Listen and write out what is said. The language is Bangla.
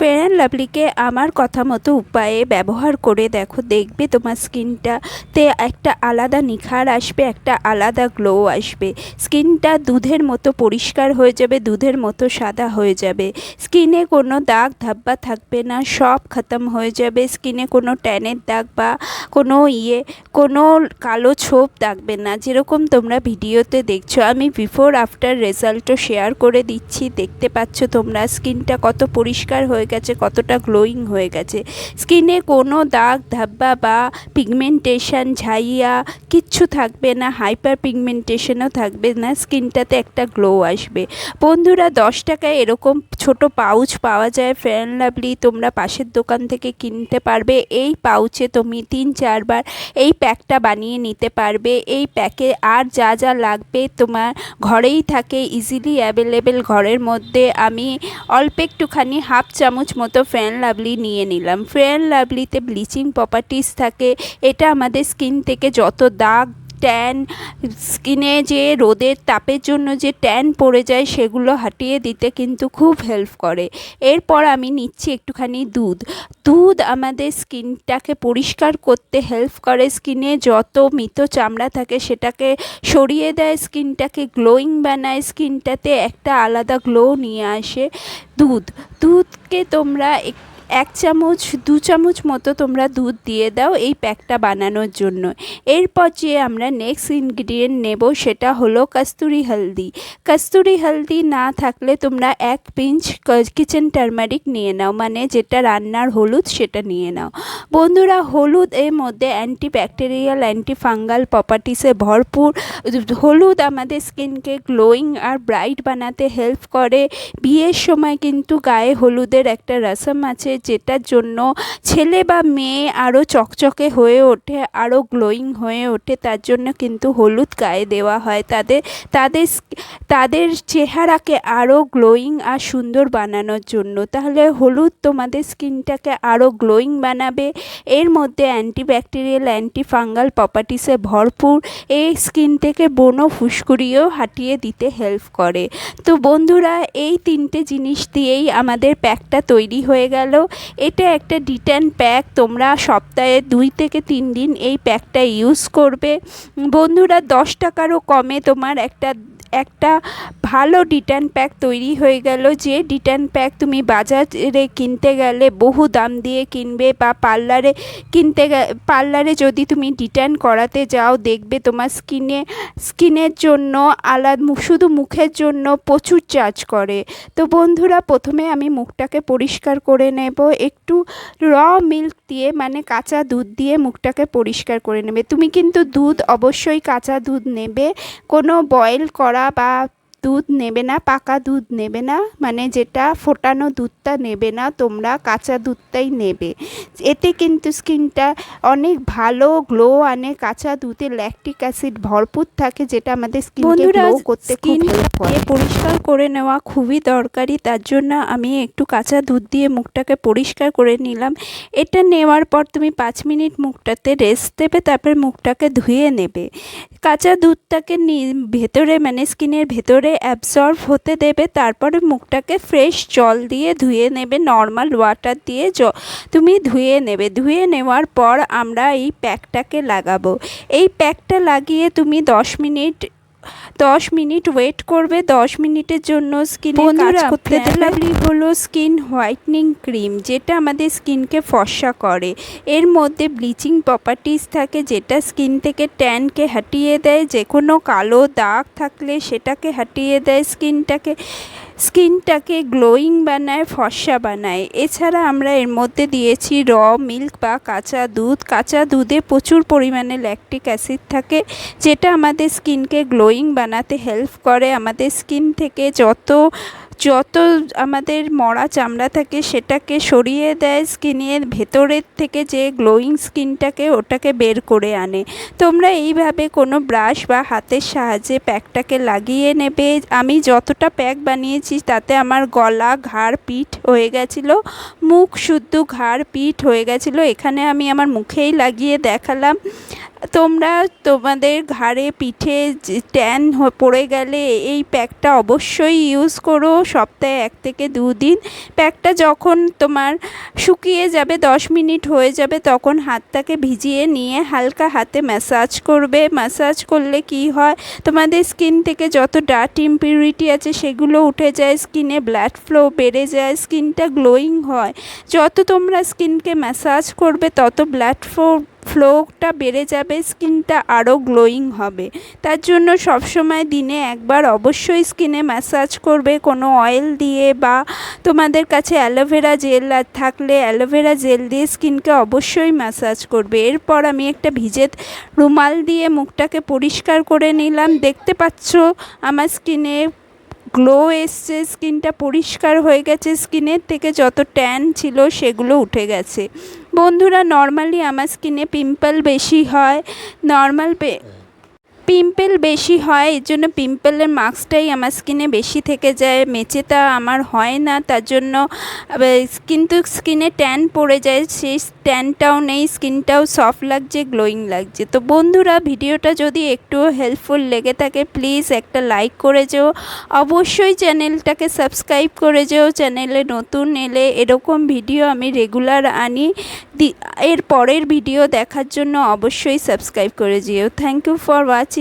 ফেয়ার অ্যান্ড লাভলিকে আমার কথা মতো উপায়ে ব্যবহার করে দেখো, দেখবে তোমার স্কিনটাতে একটা আলাদা নিখার আসবে, একটা আলাদা গ্লো আসবে। স্কিনটা দুধের মতো পরিষ্কার হয়ে যাবে, দুধের মতো সাদা হয়ে যাবে। স্কিনে কোনো দাগ ধাব্বা থাকবে না, সব খতম হয়ে যাবে। স্কিনে কোনো ট্যানের দাগ বা কোনো কালো ছোপ থাকবে না। যেরকম তোমরা ভিডিওতে দেখছো, আমি বিফোর আফটার রেজাল্টও শেয়ার করে দিচ্ছি। দেখতে পাচ্ছ তোমরা স্কিনটা কত পরিষ্কার হয়ে গেছে, কতটা গ্লোয়িং হয়ে গেছে। স্কিনে কোনো দাগ ধাব্বা বা পিগমেন্টেশন ঝাইয়া কিচ্ছু থাকবে না, হাইপার পিগমেন্টেশনও থাকবে না। স্কিনটাতে একটা গ্লো আসবে। বন্ধুরা, 10 টাকায় এরকম ছোট পাউচ পাওয়া যায় ফেয়ার অ্যান্ড লাভলি, তোমরা পাশের দোকান থেকে কিনতে পারবে। এই পাউচে তুমি 3-4 বার এই প্যাকটা বানিয়ে নিতে পারবে। এই প্যাকে আর যা যা লাগবে তোমার ঘরেই থাকে, ইজিলি অ্যাভেলেবেল। ঘরের মধ্যে আমি অল্প একটুখানি হাফ চামচ মতো ফেয়ার অ্যান্ড লাভলি নিয়ে নিলাম। ফেয়ার অ্যান্ড লাভলিতে ব্লিচিং প্রপার্টিস থাকে। এটা আমাদের স্কিন থেকে যত দাগ, ট্যান, স্কিনে যে রোদের তাপের জন্য যে ট্যান পড়ে যায় সেগুলো হটিয়ে দিতে কিন্তু খুব হেল্প করে। এরপর আমি নিচ্ছি একটুখানি দুধ আমাদের স্কিনটাকে পরিষ্কার করতে হেল্প করে। স্কিনে যত মৃত চামড়া থাকে সেটাকে সরিয়ে দেয়, স্কিনটাকে গ্লোয়িং বানায়, স্কিনটাতে একটা আলাদা গ্লো নিয়ে আসে। দুধকে তোমরা 1 চামচ 2 চামচ মতো তোমরা দুধ দিয়ে দাও এই প্যাকটা বানানোর জন্য। এরপর যে আমরা নেক্সট ইনগ্রিডিয়েন্ট নেব সেটা হলো কস্তুরি হলদি। কস্তুরি হলদি না থাকলে তোমরা 1 পিঞ্চ কিচেন টারমারিক নিয়ে নাও, মানে যেটা রান্নার হলুদ সেটা নিয়ে নাও। বন্ধুরা, হলুদ এর মধ্যে অ্যান্টিব্যাকটেরিয়াল, অ্যান্টিফাঙ্গাল প্রপার্টিসে ভরপুর। হলুদ আমাদের স্কিনকে গ্লোয়িং আর ব্রাইট বানাতে হেল্প করে। বিয়ের সময় কিন্তু গায়ে হলুদের একটা রসম আছে, যেটার জন্য ছেলে বা মেয়ে আরও চকচকে হয়ে ওঠে, আরও গ্লোয়িং হয়ে ওঠে। তার জন্য কিন্তু হলুদ গায়ে দেওয়া হয় তাদের চেহারাকে আরও গ্লোয়িং আর সুন্দর বানানোর জন্য। তাহলে হলুদ তোমাদের স্কিনটাকে আরও গ্লোয়িং বানাবে। এর মধ্যে অ্যান্টিব্যাকটেরিয়াল, অ্যান্টিফাঙ্গাল প্রপার্টিসে ভরপুর। এই স্কিন থেকে ব্রণ, ফুসকুড়িও হটিয়ে দিতে হেল্প করে। তো বন্ধুরা, এই 3টে জিনিস দিয়েই আমাদের প্যাকটা তৈরি হয়ে গেল। এটা একটা ডিট্যান প্যাক। তোমরা সপ্তাহে 2 থেকে 3 দিন এই প্যাকটা ইউজ করবে। বন্ধুরা, 10 টাকারও কমে তোমার একটা ভালো ডিট্যান প্যাক তৈরি হয়ে গেল। যে ডিট্যান প্যাক তুমি বাজারে কিনতে গেলে বহু দাম দিয়ে কিনবে, বা পার্লারে যদি তুমি ডিট্যান করাতে যাও, দেখবে তোমার স্কিনের জন্য আলাদা, শুধু মুখের জন্য প্রচুর চার্জ করে। তো বন্ধুরা, প্রথমে আমি মুখটাকে পরিষ্কার করে নেব। একটু র মিল্ক দিয়ে, মানে কাঁচা দুধ দিয়ে মুখটাকে পরিষ্কার করে নেবে। তুমি কিন্তু দুধ অবশ্যই কাঁচা দুধ নেবে, কোনো বয়েল করা বা দুধ নেবে না, পাকা দুধ নেবে না, মানে যেটা ফোটানো দুধটা নেবে না, তোমরা কাঁচা দুধটাই নেবে। এতে কিন্তু স্কিনটা অনেক ভালো গ্লো আনে। কাঁচা দুধে ল্যাকটিক অ্যাসিড ভরপুর থাকে, যেটা আমাদের স্কিনকে গ্লো করতে খুব হেল্প করে। পরিষ্কার করে নেওয়া খুবই দরকারি, তার জন্য আমি একটু কাঁচা দুধ দিয়ে মুখটাকে পরিষ্কার করে নিলাম। এটা নেওয়ার পর তুমি 5 মিনিট মুখটাতে রেস্ট দেবে, তারপর মুখটাকে ধুয়ে নেবে। কাঁচা দুধটাকে ভেতরে, মানে স্কিনের ভেতরে অ্যাবসর্ব হতে দেবে। তারপরে মুখটাকে ফ্রেশ জল দিয়ে ধুয়ে নেবে, নর্মাল ওয়াটার দিয়ে তুমি ধুয়ে নেবে। ধুয়ে নেওয়ার পর আমরা এই প্যাকটাকে লাগাবো। এই প্যাকটা লাগিয়ে তুমি 10 মিনিট ওয়েট করবে। 10 মিনিটের জন্য স্কিনে কাজ করতে দেবে। লাভলি হলো স্কিন হোয়াইটনিং ক্রিম, যেটা আমাদের স্কিনকে ফর্সা করে। এর মধ্যে ব্লিচিং প্রপার্টিস থাকে, যেটা স্কিন থেকে ট্যানকে হটিয়ে দেয়। যে কোনো কালো দাগ থাকলে সেটাকে হটিয়ে দেয়, স্কিনটাকে গ্লোয়িং বানায়, ফর্সা বানায়। এছাড়া আমরা এর মধ্যে দিয়েছি র মিল্ক বা কাঁচা দুধ। কাঁচা দুধে প্রচুর পরিমাণে ল্যাকটিক অ্যাসিড থাকে, যেটা আমাদের স্কিনকে গ্লোয়িং বানাতে হেল্প করে। আমাদের স্কিন থেকে যত আমাদের মরা চামড়া থাকে সেটাকে সরিয়ে দেয়। স্কিনের ভেতরের থেকে যে গ্লোয়িং স্কিনটাকে, ওটাকে বের করে আনে। তোমরা এইভাবে কোনো ব্রাশ বা হাতের সাহায্যে প্যাকটাকে লাগিয়ে নেবে। আমি যতটা প্যাক বানিয়েছি তাতে আমার গলা, ঘাড়, পিঠ হয়ে গেছিলো, মুখ শুদ্ধ, ঘাড়, পিঠ হয়ে গেছিলো। এখানে আমি আমার মুখেই লাগিয়ে দেখালাম। তোমরা তোমাদের ঘাড়ে পিঠে ট্যান পড়ে গেলে এই প্যাকটা অবশ্যই ইউজ করো সপ্তাহে 1 থেকে 2 দিন। প্যাকটা যখন তোমার শুকিয়ে যাবে, 10 মিনিট হয়ে যাবে, তখন হাতটাকে ভিজিয়ে নিয়ে হালকা হাতে ম্যাসাজ করবে। ম্যাসাজ করলে কি হয়, তোমাদের স্কিন থেকে যত ডার্ট ইমপিউরিটি আছে সেগুলো উঠে যায়, স্কিনে ব্লাড ফ্লো বেড়ে যায়, স্কিনটা গ্লোয়িং হয়। যত তোমরা স্কিনকে ম্যাসাজ করবে তত ব্লাড ফ্লোটা বেড়ে যাবে, স্কিনটা আরও গ্লোয়িং হবে। তার জন্য সবসময় দিনে একবার অবশ্যই স্কিনে ম্যাসাজ করবে কোনো অয়েল দিয়ে, বা তোমাদের কাছে অ্যালোভেরা জেল থাকলে অ্যালোভেরা জেল দিয়ে স্কিনকে অবশ্যই ম্যাসাজ করবে। এরপর আমি একটা ভিজে রুমাল দিয়ে মুখটাকে পরিষ্কার করে নিলাম। দেখতে পাচ্ছ আমার স্কিনে গ্লো এসছে, স্কিনটা পরিষ্কার হয়ে গেছে, স্কিনের থেকে যত ট্যান ছিল সেগুলো উঠে গেছে। বন্ধুরা, নর্মালি আমার স্কিনে পিম্পল বেশি হয়, পিম্পল বেশি হয়, এর জন্য পিম্পলের মার্কসটাই আমার স্কিনে বেশি থেকে যায়, মেচেটা আমার হয় না। তার জন্য কিন্তু স্কিনে ট্যান পড়ে যায়, সেই ট্যানটাও নেই, স্কিনটাও সফট লাগছে, গ্লোয়িং লাগছে। তো বন্ধুরা, ভিডিওটা যদি একটুও হেল্পফুল লেগে থাকে প্লিজ একটা লাইক করে যেও, অবশ্যই চ্যানেলটাকে সাবস্ক্রাইব করে যেও। চ্যানেলে নতুন এলে এরকম ভিডিও আমি রেগুলার আনি। এর পরের ভিডিও দেখার জন্য অবশ্যই সাবস্ক্রাইব করে যেও। Thank you for watching.